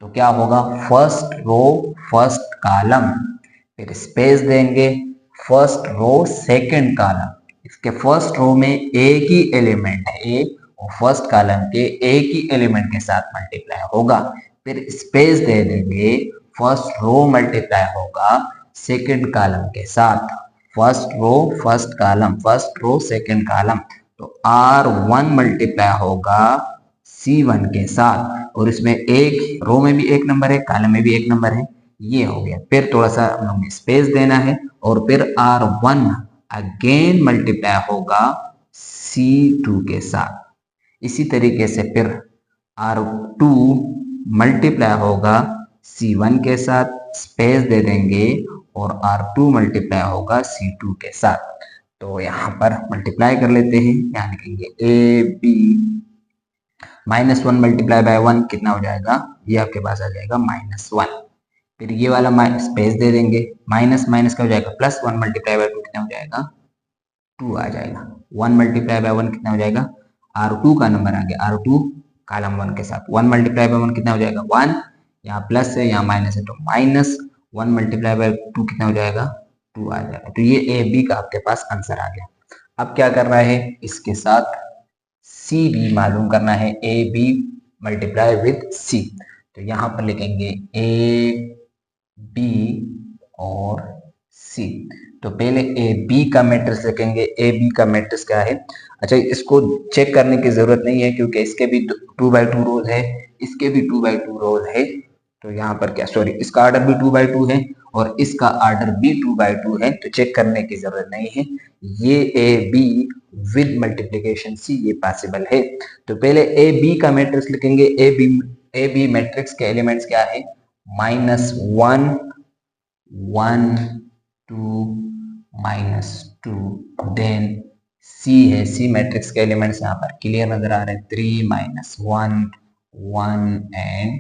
A: तो क्या होगा, फर्स्ट रो फर्स्ट कॉलम फिर स्पेस देंगे, फर्स्ट रो सेकंड कॉलम, इसके फर्स्ट रो में एक ही एलिमेंट है ए, और फर्स्ट कॉलम के एक ही एलिमेंट के साथ मल्टीप्लाई होगा। फिर स्पेस दे देंगे, फर्स्ट रो मल्टीप्लाई होगा सेकंड कॉलम के साथ, first row first column, first row second column, तो R1 मल्टीप्लाई होगा C1 के साथ, और इसमें एक रो में भी एक नंबर है, कॉलम में भी एक नंबर है, ये हो गया। फिर थोड़ा सा हमें स्पेस देना है, और फिर R1 अगेन मल्टीप्लाई होगा C2 के साथ। इसी तरीके से फिर R2 मल्टीप्लाई होगा C1 के साथ, स्पेस दे देंगे, और R2 मल्टीप्लाई होगा C2 के साथ। तो यहाँ पर मल्टीप्लाई कर लेते हैं, यहाँ लिखेंगे ए बी, -1 मल्टीप्लाई बाय 1 कितना हो जाएगा, ये आपके पास आ जाएगा -1। फिर ये वाला स्पेस दे देंगे, माइनस माइनस का हो जाएगा +1 मल्टीप्लाई बाय 2 कितना हो जाएगा, 2 आ जाएगा। 1 मल्टीप्लाई बाय 1 कितना हो जाएगा, R2 का नंबर आ गया, R2 कॉलम 1 के साथ। 1 मल्टीप्लाई बाय 1 कितना हो जाएगा, 1, यहाँ प्लस है यहाँ माइनस है, तो -1 मल्टीप्लाई बाय 2 कितना हो जाएगा, 2 आ जाएगा। तो ये ए बी का आपके पास आंसर आ गया। अब क्या करना है, इसके साथ सी बी मालूम करना है, A B multiply with C. तो यहाँ पर लिखेंगे ए बी और सी। तो पहले ए बी का मैट्रिक्स लिखेंगे, ए बी का मैट्रिक्स क्या है। अच्छा, इसको चेक करने की जरूरत नहीं है क्योंकि इसके भी 2x2 रोज है, इसके भी 2x2 रोज है। तो यहाँ पर क्या, सॉरी, इसका ऑर्डर भी 2x2 है और इसका ऑर्डर भी 2x2 है, तो चेक करने की जरूरत नहीं है। ये ए बी विद मल्टीप्लीकेशन सी ये पॉसिबल है। तो पहले ए बी का मैट्रिक्स लिखेंगे, ए बी मैट्रिक्स के एलिमेंट्स क्या है, -1 1 2 -2, देन सी है, सी मैट्रिक्स के एलिमेंट्स यहाँ पर क्लियर नजर आ रहे हैं, 3 -1 1 एंड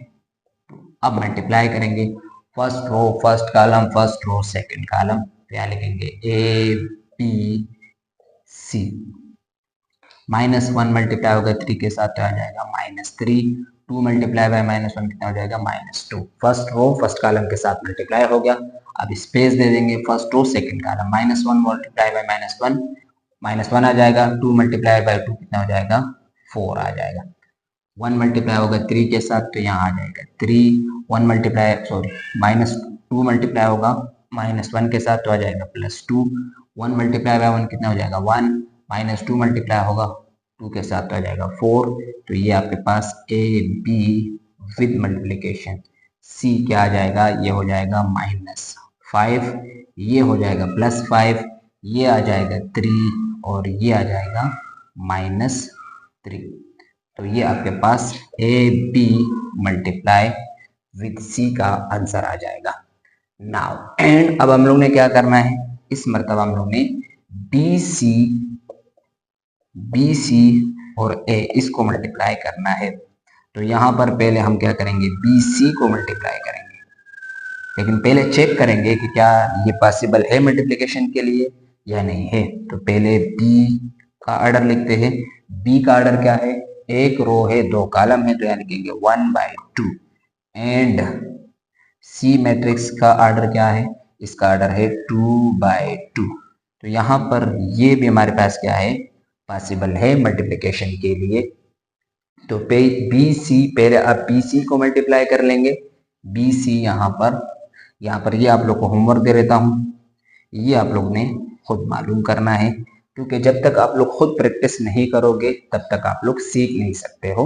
A: 2। अब मल्टीप्लाई करेंगे, first row first column, first row second column, क्या लिखेंगे ए बी सी। -1 मल्टीप्लाई होगा 3 के साथ तो आ जाएगा -3, 2 मल्टीप्लाई बाय -1 कितना हो जाएगा, -2। फर्स्ट रो फर्स्ट कॉलम के साथ मल्टीप्लाई हो गया। अब स्पेस दे देंगे, first row second column, -1 multiply by -1 आ जाएगा, 2 मल्टीप्लाई बाय 2 कितना हो जाएगा, 4 आ जाएगा। 1 मल्टीप्लाई होगा 3 के साथ तो यहाँ आ जाएगा 3, 1 मल्टीप्लाई सॉरी -2 मल्टीप्लाई होगा -1 के साथ तो आ जाएगा +2, 1 मल्टीप्लाई बाय 1 कितना हो जाएगा 1, -2 मल्टीप्लाई होगा 2 के साथ तो आ जाएगा 4। तो ये आपके पास ए बी विद मल्टीप्लिकेशन सी क्या आ जाएगा, ये हो जाएगा -5, ये हो जाएगा +5, ये आ जाएगा 3 और ये आ जाएगा -3। तो ये आपके पास A B multiply with C का आंसर आ जाएगा। नाउ एंड अब हम लोग ने क्या करना है, इस मर्तबा हम लोग ने बी सी और ए इसको मल्टीप्लाई करना है। तो यहाँ पर पहले हम क्या करेंगे, बी सी को मल्टीप्लाई करेंगे, लेकिन पहले चेक करेंगे कि क्या ये पॉसिबल है मल्टीप्लिकेशन के लिए या नहीं है। तो पहले बी का ऑर्डर लिखते हैं। बी का ऑर्डर क्या है, एक रो है 2 कॉलम है, तो यहाँ लिखेंगे 1/2 एंड सी मैट्रिक्स का ऑर्डर क्या है, इसका ऑर्डर है 2/2। तो यहाँ पर ये भी हमारे पास क्या है, पॉसिबल है मल्टीप्लिकेशन के लिए। तो बी सी पहले आप बी सी को मल्टीप्लाई कर लेंगे, बी सी यहाँ पर ये आप लोग को होमवर्क दे देता हूँ, ये आप लोग ने खुद मालूम करना है क्योंकि जब तक आप लोग खुद प्रैक्टिस नहीं करोगे तब तक आप लोग सीख नहीं सकते हो।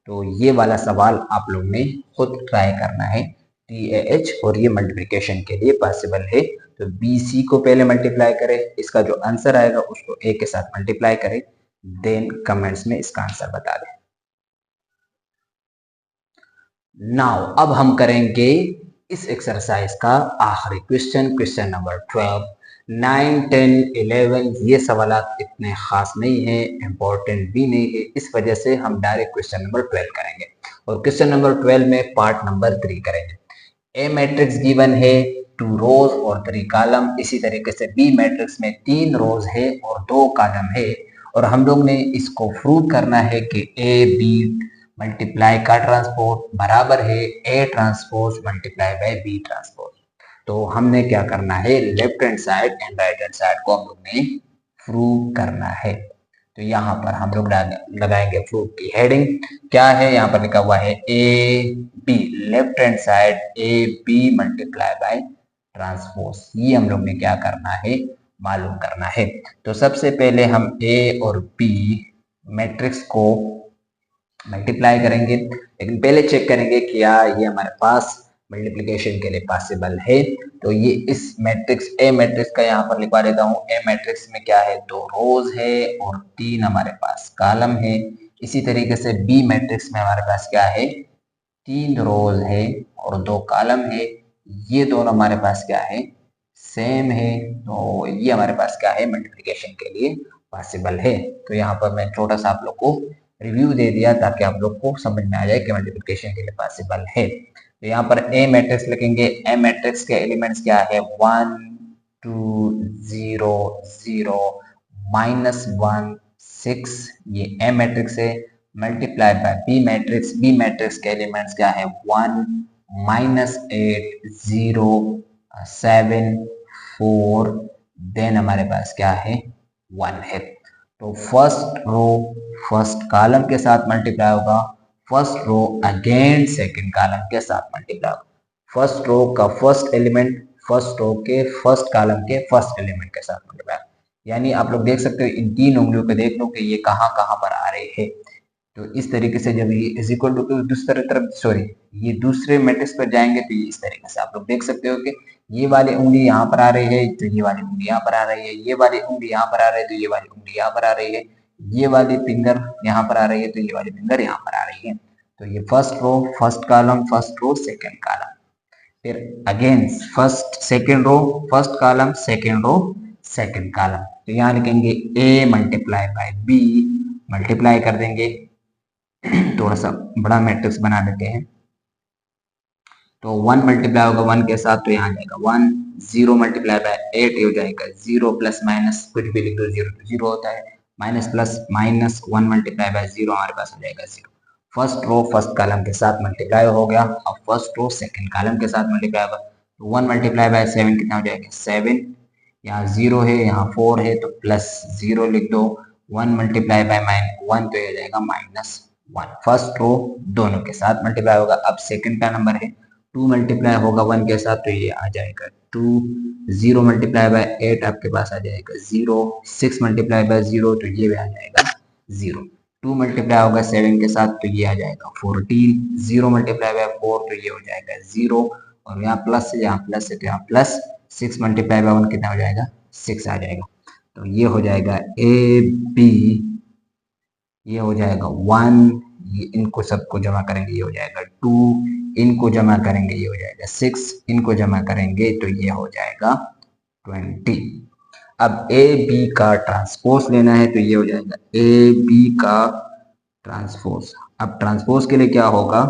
A: तो ये वाला सवाल आप लोग ने खुद ट्राई करना है, TAH, और ये मल्टीप्लिकेशन के लिए पॉसिबल है। तो BC को पहले मल्टीप्लाई करें, इसका जो आंसर आएगा उसको A के साथ मल्टीप्लाई करें, देन कमेंट्स में इसका आंसर बता दें। नाउ अब हम करेंगे इस एक्सरसाइज का आखिरी क्वेश्चन नंबर 12। 9, 10, 11 ये सवाल इतने खास नहीं है, इम्पोर्टेंट भी नहीं है, इस वजह से हम डायरेक्ट क्वेश्चन नंबर 12 करेंगे और क्वेश्चन नंबर 12 में पार्ट नंबर 3 करेंगे। ए मैट्रिक्स गिवन है 2 रोज और 3 कॉलम, इसी तरीके से बी मैट्रिक्स में 3 रोज है और 2 कॉलम है, और हम लोग ने इसको प्रूव करना है कि ए बी मल्टीप्लाई का ट्रांसपोज बराबर है A transpose multiply by B transpose. तो हमने क्या करना है, left hand side and right hand side को हम लोग ने प्रूव करना है। तो यहाँ पर हम लोग लगाएंगे प्रूफ की हेडिंग। क्या है, यहाँ पर लिखा हुआ है A B, left hand side A B multiply by transpose. ये हम लोग ने क्या करना है, मालूम करना है। तो सबसे पहले हम ए और बी मैट्रिक्स को मल्टीप्लाई करेंगे, लेकिन पहले चेक करेंगे क्या ये हमारे पास मल्टीप्लिकेशन के लिए पॉसिबल है। तो ये इस मैट्रिक्स ए मैट्रिक्स का यहाँ पर लिखवा देता हूँ। ए मैट्रिक्स में क्या है, 2 रोज है और 3 हमारे पास कॉलम है। इसी तरीके से बी मैट्रिक्स में हमारे पास क्या है, 3 रोज है और 2 कॉलम है। ये दोनों हमारे पास क्या है, सेम है। तो ये हमारे पास क्या है, मल्टीप्लिकेशन के लिए पॉसिबल है। तो यहाँ पर मैं छोटा सा आप लोग को रिव्यू दे दिया ताकि आप लोग को समझ में आ जाए कि मल्टीप्लिकेशन के लिए पॉसिबल है। तो यहाँ पर ए मैट्रिक्स लिखेंगे। ए मैट्रिक्स के एलिमेंट्स क्या है, 1 2 0 0 -1 6। ये ए मैट्रिक्स है। Multiply by B matrix. B matrix के एलिमेंट्स क्या है, 1 -8 0 7 4। देन हमारे पास क्या है, 1 है। तो फर्स्ट रो फर्स्ट कॉलम के साथ मल्टीप्लाई होगा, first row again second column के साथ मल्टीप्लाई होगा। फर्स्ट रो का फर्स्ट एलिमेंट फर्स्ट रो के फर्स्ट कॉलम के फर्स्ट एलिमेंट के साथ मल्टीप्लाई। यानी आप लोग देख सकते हो इन 3 उंगलियों पे देख लो कि ये कहाँ कहाँ पर आ रहे हैं। तो इस तरीके से जब ये इज इक्वल टू दूसरे तरफ सॉरी ये दूसरे मैट्रिक्स पर जाएंगे तो ये इस तरीके से आप लोग देख सकते हो कि ये वाली उंगली यहाँ पर आ रही है तो ये वाली उंगली यहाँ पर आ रही है, ये वाली उंगली यहाँ पर आ रही है तो ये वाली उंगली यहाँ पर आ रही है, ये वाली फिंगर यहाँ पर आ रही है तो ये वाली फिंगर यहाँ पर आ रही है। तो ये first row first column first row second column, फिर again first second row first column second row second column. तो यहाँ लिखेंगे A multiply by B, multiply कर देंगे। थोड़ा सा बड़ा मैट्रिक्स बना देते हैं। तो 1 मल्टीप्लाई होगा 1 के साथ तो यहाँ आ जाएगा 1, 0 मल्टीप्लाई बाय 8 हो जाएगा 0 प्लस माइनस कुछ भी लिख दो 0 तो 0 होता है, minus plus minus 1 multiply bye 0 हमारे पास हो जाएगा 0। फर्स्ट रो फर्स्ट कॉलम के साथ मल्टीप्लाई हो गया। अब फर्स्ट रो सेकंड कॉलम के साथ मल्टीप्लाई होगा। तो 1 मल्टीप्लाई बाय 7 कितना हो जाएगा 7। यहाँ 0 है यहाँ 4 है तो प्लस 0 लिख दो। 1 मल्टीप्लाई बाय -1 तो ये हो जाएगा -1। फर्स्ट रो दोनों के साथ मल्टीप्लाई होगा। अब सेकंड का नंबर है 2 मल्टीप्लाई होगा 1 के साथ तो ये आ जाएगा 2। 0 मल्टीप्लाई बाय 8 आपके पास आ जाएगा 0। 6 मल्टीप्लाई बाय 0 तो ये भी आ जाएगा 0। 2 मल्टीप्लाई होगा 7 के साथ तो ये आ जाएगा 14। 0 मल्टीप्लाई बाय 4 तो ये हो जाएगा 0 और यहाँ प्लस है यहाँ प्लस है तो यहाँ प्लस। 6 मल्टीप्लाई बाय 1 कितना हो जाएगा 6 आ जाएगा। तो ये हो जाएगा ए बी, ये हो जाएगा 1, ये इनको सबको जमा करेंगे ये हो जाएगा 2, इनको जमा करेंगे ये हो जाएगा 6, इनको जमा करेंगे तो ये हो जाएगा 20। अब ए बी का ट्रांसपोज लेना है तो ये हो जाएगा ए बी का ट्रांसपोज। अब ट्रांसपोज के लिए क्या होगा,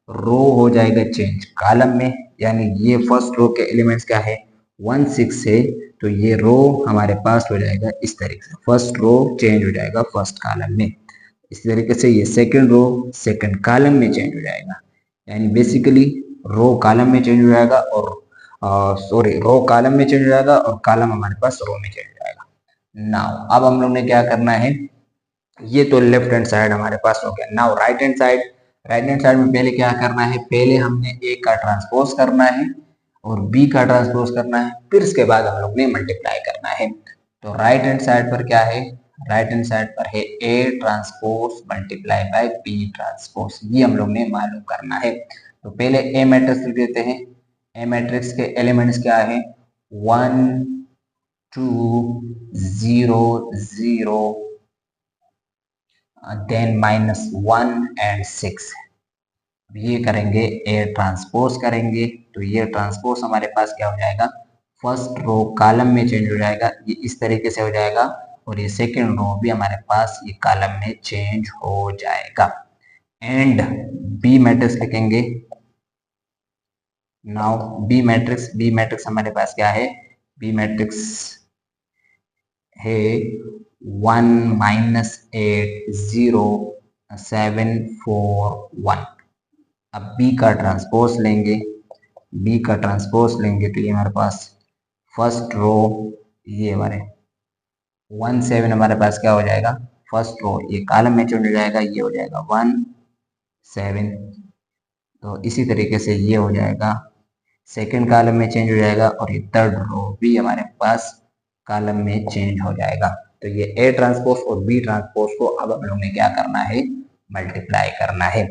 A: रो हो जाएगा चेंज कॉलम में, यानी ये फर्स्ट रो के एलिमेंट्स क्या है 1 6 है तो ये रो हमारे पास हो जाएगा इस तरीके से, फर्स्ट रो चेंज हो जाएगा फर्स्ट कॉलम में। इस तरीके से ये सेकंड रो सेकंड कॉलम में चेंज हो जाएगा, यानी बेसिकली रो कॉलम में चेंज हो जाएगा और सॉरी रो कॉलम में चेंज हो जाएगा और कॉलम हमारे पास रो में चेंज हो जाएगा। नाउ अब हम लोग ने क्या करना है, ये तो लेफ्ट हैंड साइड हमारे पास हो गया। Now right hand side, right hand side में पहले क्या करना है, पहले हमने ए का ट्रांसपोज करना है और बी का ट्रांसपोज करना है, फिर इसके बाद हम लोग ने मल्टीप्लाई करना है। तो राइट हैंड साइड पर क्या है, राइट हैंड साइड पर है A transpose multiply by B transpose, ये हम लोग ने मालूम करना है। तो पहले ए मैट्रिक्स लिख देते हैं। ए मैट्रिक्स के एलिमेंट्स क्या है 1 2 0 0 देन -1 एंड 6। ये करेंगे ए ट्रांसपोज करेंगे तो ये ट्रांसपोज हमारे पास क्या हो जाएगा, फर्स्ट रो कॉलम में चेंज हो जाएगा, ये इस तरीके से हो जाएगा और ये सेकंड रो भी हमारे पास ये कॉलम में चेंज हो जाएगा। एंड बी मैट्रिक्स लिखेंगे। नाउ बी मैट्रिक्स हमारे पास क्या है, बी मैट्रिक्स है 1 -8 0 7 4 1। अब बी का ट्रांसपोज लेंगे बी का ट्रांसपोज लेंगे तो ये हमारे पास फर्स्ट रो, ये हमारे 1 7 हमारे पास क्या हो जाएगा, फर्स्ट रो ये कॉलम में चेंज हो जाएगा, ये हो जाएगा 1 7। तो इसी तरीके से ये हो जाएगा सेकंड कॉलम में चेंज हो जाएगा, और ये थर्ड रो भी हमारे पास कॉलम में चेंज हो जाएगा। तो ये ए ट्रांसपोज और बी ट्रांसपोज को अब हम लोग ने क्या करना है, मल्टीप्लाई करना है।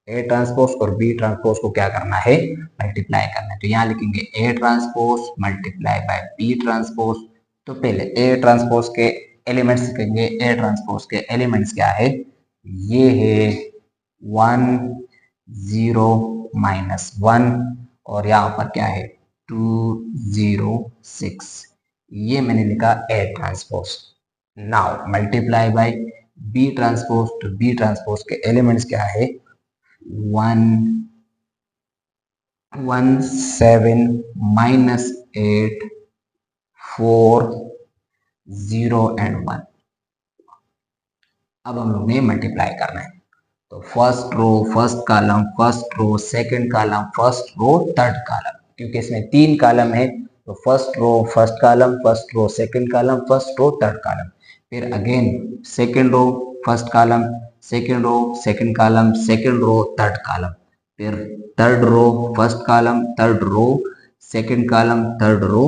A: ए ट्रांसपोज और बी ट्रांसपोज को क्या करना है, मल्टीप्लाई करना है। तो यहाँ लिखेंगे A transpose multiply by B transpose. तो पहले ए ट्रांसपोज के एलिमेंट्स लिखेंगे। ए ट्रांसपोज के एलिमेंट्स क्या है, ये है 1 0 -1, और यहाँ पर क्या है 2 0 6, ये मैंने लिखा A transpose. Now multiply by B transpose. तो बी ट्रांसपोज के एलिमेंट्स क्या है, 1 1 7 -8 4 0 एंड 1। अब हम लोग ने मल्टीप्लाई करना है। तो first row first column, first row second column, first row third column, क्योंकि इसमें 3 कॉलम है। तो first row first column, first row second column, first row third column. फिर again second row first column, second row second column, second row third column. फिर third row first column, third row second column, third row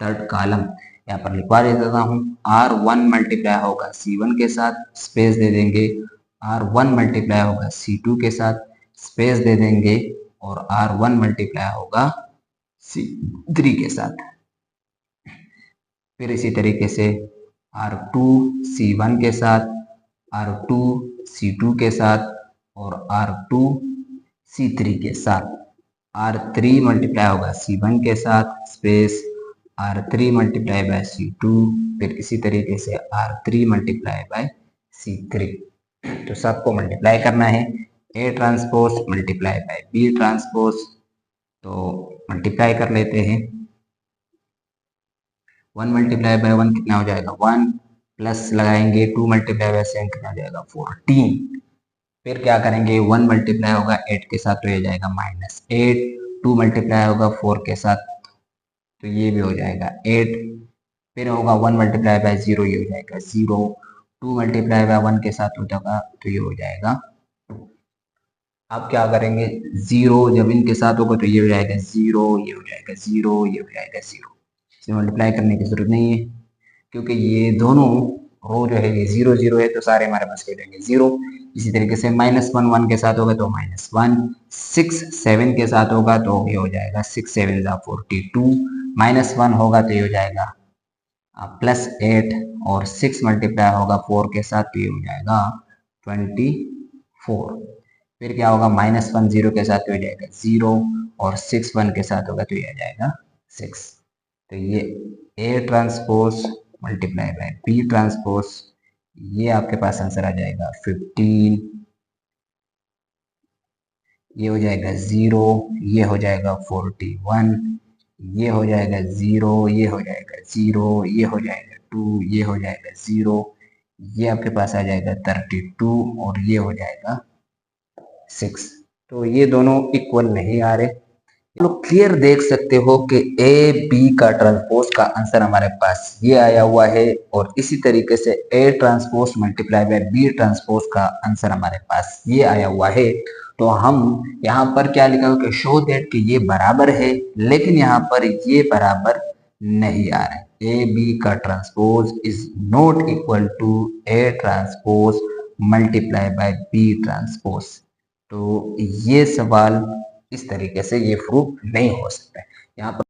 A: third column. यहाँ पर लिखवा देता हूँ, R1 मल्टीप्लाई होगा C1 के साथ, स्पेस दे देंगे। R1 मल्टीप्लाई होगा C2 के साथ, स्पेस दे देंगे, और R1 मल्टीप्लाई होगा C3 के साथ। फिर इसी तरीके से R2 C1 के साथ, R2 C2 के साथ, और R2 C3 के साथ। R3 मल्टीप्लाई होगा C1 के साथ, space R3 multiply by C2। फिर इसी तरीके से R3 मल्टीप्लाई बाय C3। तो सबको मल्टीप्लाई करना है। A transpose multiply by B transpose. तो मल्टीप्लाई कर लेते हैं। 1 मल्टीप्लाई बाय 1 कितना हो जाएगा 1, प्लस लगाएंगे 2 मल्टीप्लाई बाय 7 कितना हो जाएगा 14। फिर क्या करेंगे, 1 मल्टीप्लाई होगा 8 के साथ तो ये जाएगा -8, 2 मल्टीप्लाई होगा 4 के साथ तो ये भी हो जाएगा 8। फिर होगा 1 मल्टीप्लाई बाय 0, ये हो जाएगा 0। 2 मल्टीप्लाई बाय 1 के साथ हो जाएगा तो ये हो जाएगा 2। अब क्या करेंगे, 0 जब इनके साथ होगा तो ये हो जाएगा 0, ये हो जाएगा 0, ये हो जाएगा 0। इसे मल्टीप्लाई करने की जरूरत नहीं है, क्योंकि ये दोनों रो जो है ये 0 0 है, तो सारे हमारे पास हो जाएंगे 0। इसी तरीके से -1 1 के साथ होगा तो -1, 6 7 के साथ होगा तो ये हो जाएगा 6 7 42, -1 होगा तो ये हो जाएगा +8, और 6 मल्टीप्लाई होगा 4 के साथ तो ये हो जाएगा 24। फिर क्या होगा, -1 0 के साथ तो हो जाएगा 0, और 6 1 के साथ होगा तो ये आ जाएगा 6। तो ये A transpose multiply by B transpose, ये आपके पास आंसर आ जाएगा 15। ये हो जाएगा 0, ये हो जाएगा 41, ये हो जाएगा 0, ये हो जाएगा 0, ये हो जाएगा 2, ये हो जाएगा 0, ये आपके पास आ जाएगा 32, और ये हो जाएगा 6। तो ये दोनों इक्वल नहीं आ रहे। लोग क्लियर देख सकते हो कि ए बी का ट्रांसपोज का आंसर हमारे पास ये आया हुआ है, और इसी तरीके से A transpose multiply by B transpose का आंसर हमारे पास ये आया हुआ है। तो हम यहाँ पर क्या लिखा कि शो दैट कि ये बराबर है, लेकिन यहाँ पर ये बराबर नहीं आ रहा है। ए बी का transpose is not equal to A transpose multiply by B transpose. तो ये सवाल इस तरीके से ये प्रूफ नहीं हो सकता है। यहाँ पर